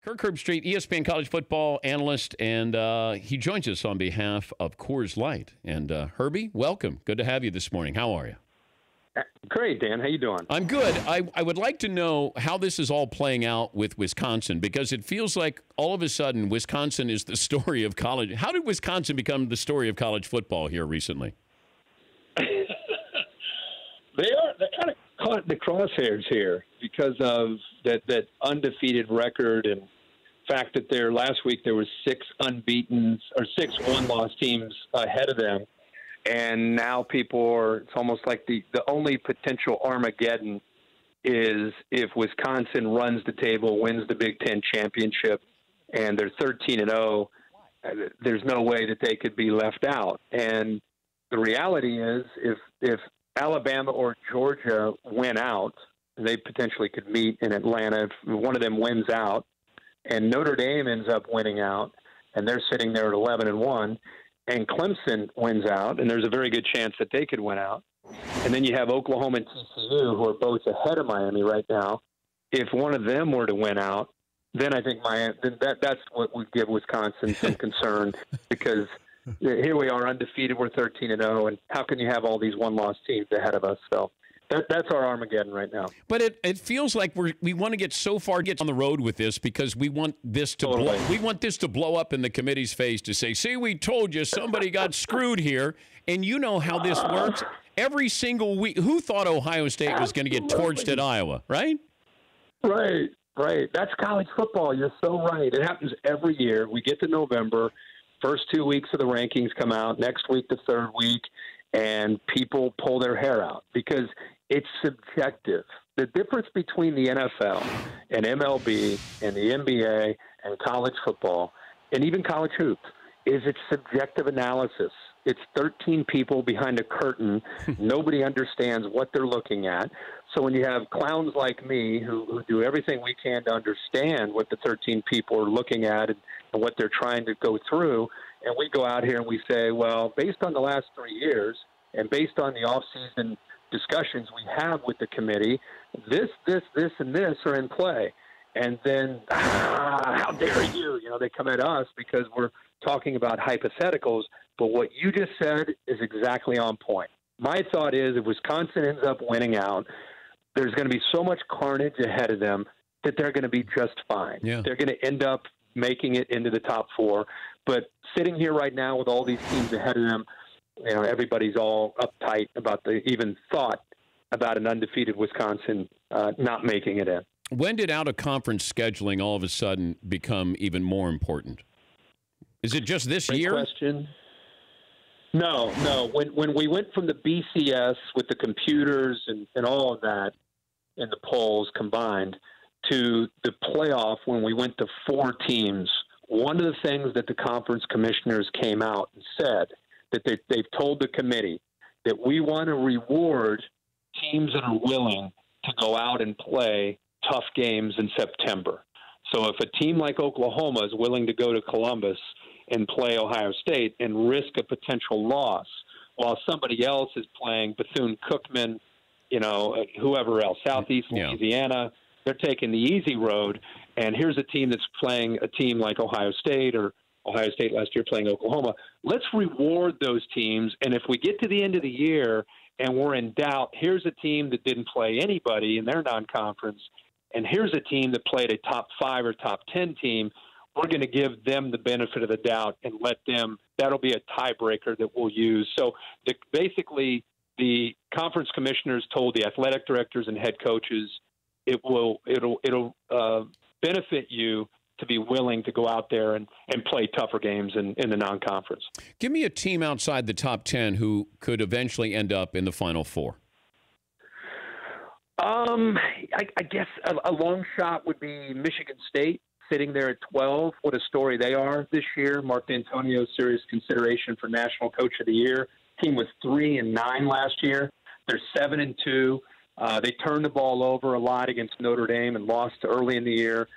Kirk Herbstreit, ESPN college football analyst, and he joins us on behalf of Coors Light. And Herbie, welcome. Good to have you this morning. How are you? Great, Dan. How you doing? I'm good. I would like to know how this is all playing out with Wisconsin, because it feels like all of a sudden Wisconsin is the story of college. How did Wisconsin become the story of college football here recently? They're kind of caught in the crosshairs here because of that undefeated record and fact that last week there was six one-loss teams ahead of them. And now it's almost like the only potential Armageddon is if Wisconsin runs the table, wins the Big Ten championship, and they're 13-0, there's no way that they could be left out. And the reality is if Alabama or Georgia win out, they potentially could meet in Atlanta. If one of them wins out and Notre Dame ends up winning out and they're sitting there at 11-1, and Clemson wins out, and there's a very good chance that they could win out. And then you have Oklahoma and TCU, who are both ahead of Miami right now. If one of them were to win out, then I think that's what would give Wisconsin some concern, because here we are undefeated, we're 13-0, and how can you have all these one-loss teams ahead of us? So that's our Armageddon right now. But it feels like we want to get so far on the road with this because we want this to blow up in the committee's face to say, see, we told you somebody got screwed here. And you know how this works. Every single week, who thought Ohio State was going to get torched at Iowa, right? Right. That's college football. You're so right. It happens every year. We get to November, first 2 weeks of the rankings come out, next week the third week, and people pull their hair out because it's subjective. The difference between the NFL and MLB and the NBA and college football and even college hoops is its subjective analysis. It's 13 people behind a curtain. Nobody understands what they're looking at. So when you have clowns like me who do everything we can to understand what the 13 people are looking at and what they're trying to go through, and we go out here and we say, well, based on the last 3 years and based on the off-season discussions we have with the committee, this, and this are in play. And then, how dare you? They come at us because we're talking about hypotheticals. But what you just said is exactly on point. My thought is if Wisconsin ends up winning out, there's going to be so much carnage ahead of them that they're going to be just fine. Yeah. They're going to end up making it into the top four. But sitting here right now with all these teams ahead of them, everybody's all uptight about the even thought about an undefeated Wisconsin not making it in. When did out-of-conference scheduling all of a sudden become even more important? Is it just this year? Great question. No. When we went from the BCS with the computers and all of that and the polls combined to the playoff when we went to 4 teams, one of the things that the conference commissioners came out and said that they've told the committee that we want to reward teams that are willing to go out and play tough games in September. So if a team like Oklahoma is willing to go to Columbus and play Ohio State and risk a potential loss while somebody else is playing Bethune-Cookman, whoever else, Southeast Louisiana, they're taking the easy road. And here's a team that's playing a team like Ohio State or Ohio State last year playing Oklahoma. Let's reward those teams. And if we get to the end of the year and we're in doubt, here's a team that didn't play anybody in their non-conference, and here's a team that played a top 5 or top 10 team. We're going to give them the benefit of the doubt and let them – that'll be a tiebreaker that we'll use. So basically the conference commissioners told the athletic directors and head coaches it'll benefit you to be willing to go out there and play tougher games in the non-conference. Give me a team outside the top 10 who could eventually end up in the Final Four. I guess a long shot would be Michigan State sitting there at 12. What a story they are this year. Mark D'Antonio, serious consideration for National Coach of the Year. Team was 3-9 last year. They're 7-2. They turned the ball over a lot against Notre Dame and lost early in the year.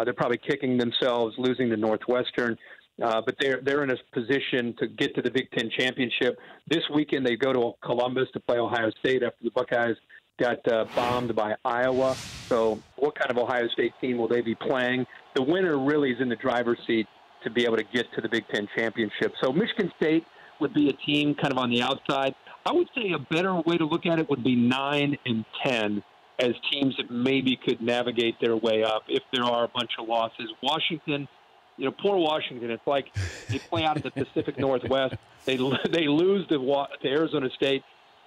They're probably kicking themselves losing to Northwestern. But they're in a position to get to the Big Ten championship. This weekend they go to Columbus to play Ohio State after the Buckeyes got bombed by Iowa. So what kind of Ohio State team will they be playing? The winner really is in the driver's seat to be able to get to the Big Ten championship. So Michigan State would be a team kind of on the outside. I would say a better way to look at it would be 9 and 10 as teams that maybe could navigate their way up if there are a bunch of losses. Washington, poor Washington. It's like they play out of the Pacific Northwest. They lose to Arizona State.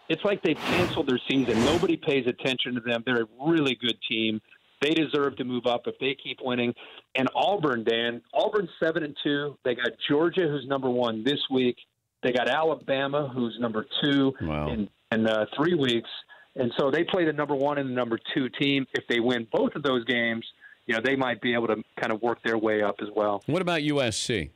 It's like they've canceled their season. Nobody pays attention to them. They're a really good team. They deserve to move up if they keep winning. And Auburn, Dan, Auburn's 7-2. They got Georgia, who's number 1 this week. They got Alabama, who's number 2 in 3 weeks. And so they play the number 1 and the number 2 team. If they win both of those games, they might be able to kind of work their way up as well. What about USC?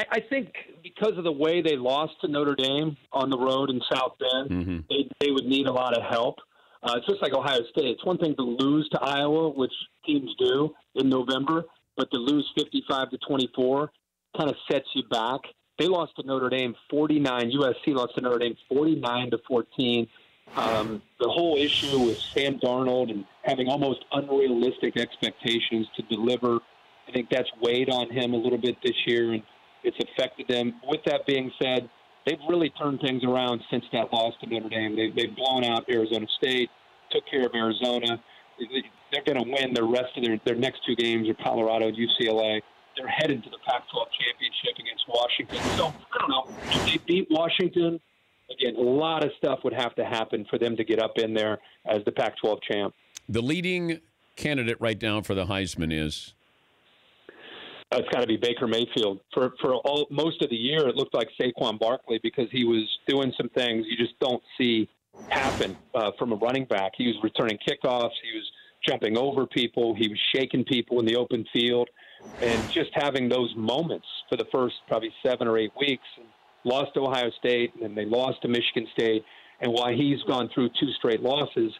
I think because of the way they lost to Notre Dame on the road in South Bend, they would need a lot of help. It's just like Ohio State. It's one thing to lose to Iowa, which teams do in November, but to lose 55-24 kind of sets you back. They lost to Notre Dame 49. USC lost to Notre Dame 49-14. The whole issue with Sam Darnold and having almost unrealistic expectations to deliver, I think that's weighed on him a little bit this year, and it's affected them. With that being said, they've really turned things around since that loss to Notre Dame. They've blown out Arizona State, took care of Arizona. They're going to win the rest of their next 2 games are Colorado and UCLA. They're headed to the Pac-12 championship against Washington. So, I don't know. If they beat Washington, again, a lot of stuff would have to happen for them to get up in there as the Pac-12 champ. The leading candidate right now for the Heisman is? It's got to be Baker Mayfield. For most of the year, it looked like Saquon Barkley because he was doing some things you just don't see happen from a running back. He was returning kickoffs. He was jumping over people. He was shaking people in the open field. And just having those moments for the first probably 7 or 8 weeks. Lost to Ohio State, and then they lost to Michigan State. And while he's gone through 2 straight losses,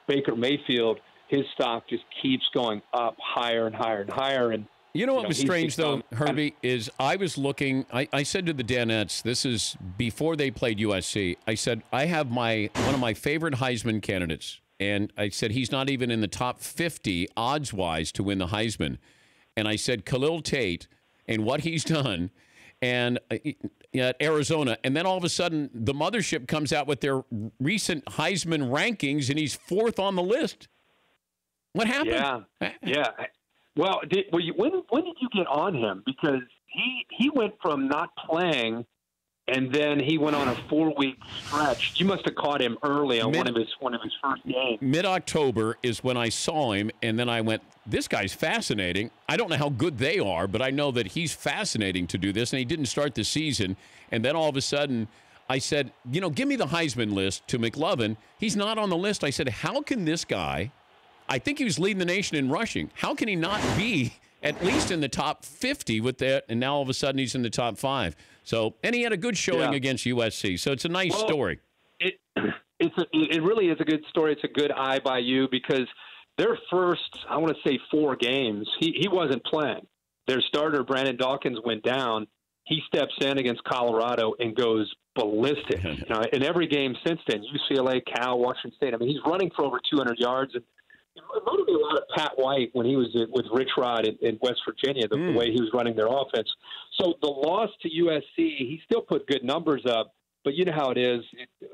Baker Mayfield, his stock just keeps going up higher and higher and higher. And you know what was strange, though, Herbie, is I was looking, I said to the Danettes, this is before they played USC, I said, I have one of my favorite Heisman candidates, and I said he's not even in the top 50 odds-wise to win the Heisman. And I said Khalil Tate and what he's done and at Arizona. And then all of a sudden, the mothership comes out with their recent Heisman rankings, and he's 4th on the list. What happened? Yeah. Well, when did you get on him? Because he went from not playing, and then he went on a 4-week stretch. You must have caught him early on one of his first games. Mid-October is when I saw him, and then I went, this guy's fascinating. I don't know how good they are, but I know that he's fascinating to do this, and he didn't start the season. And then all of a sudden, I said, give me the Heisman list to McLovin. He's not on the list. I said, how can this guy, I think he was leading the nation in rushing, how can he not be at least in the top 50 with that? And now all of a sudden he's in the top 5. So, and he had a good showing against USC. So it's a nice story. It really is a good story. It's a good eye by you because their first, I want to say 4 games, he wasn't playing. Their starter, Brandon Dawkins, went down. He steps in against Colorado and goes ballistic. In every game since then, UCLA, Cal, Washington State. I mean, he's running for over 200 yards. And it reminded me a lot of Pat White when he was with Rich Rod in West Virginia, the way he was running their offense. So the loss to USC, he still put good numbers up. But you know how it is.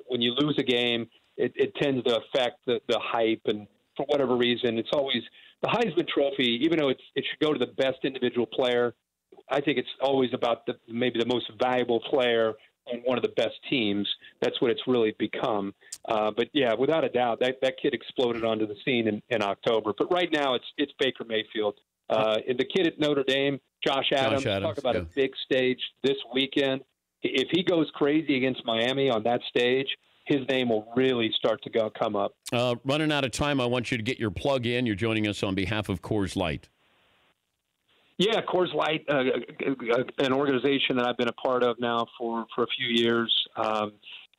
When you lose a game, it tends to affect the hype. And for whatever reason, it's always the Heisman Trophy, even though it should go to the best individual player, I think it's always about maybe the most valuable player on one of the best teams. That's what it's really become. But, yeah, without a doubt, that kid exploded onto the scene in October. But right now it's Baker Mayfield. And the kid at Notre Dame, Josh Adams, talk about a big stage this weekend. If he goes crazy against Miami on that stage, his name will really start to come up. Running out of time, I want you to get your plug in. You're joining us on behalf of Coors Light. Yeah, Coors Light, an organization that I've been a part of now for a few years.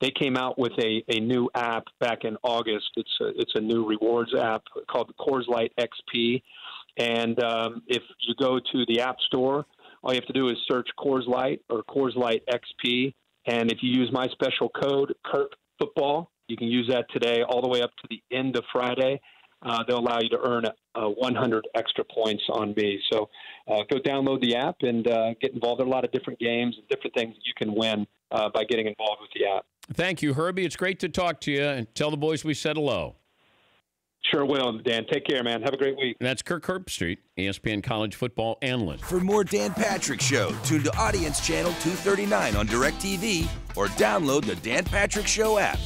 They came out with a new app back in August. It's a new rewards app called the Coors Light XP. And if you go to the App Store, all you have to do is search Coors Light or Coors Light XP. And if you use my special code, Kirk Football, you can use that today all the way up to the end of Friday. They'll allow you to earn 100 extra points on me. So go download the app and get involved in a lot of different games and different things that you can win by getting involved with the app. Thank you, Herbie. It's great to talk to you, and tell the boys we said hello. Sure will, Dan. Take care, man. Have a great week. And that's Kirk Herbstreit, ESPN college football analyst. For more Dan Patrick Show, tune to Audience Channel 239 on DirecTV or download the Dan Patrick Show app.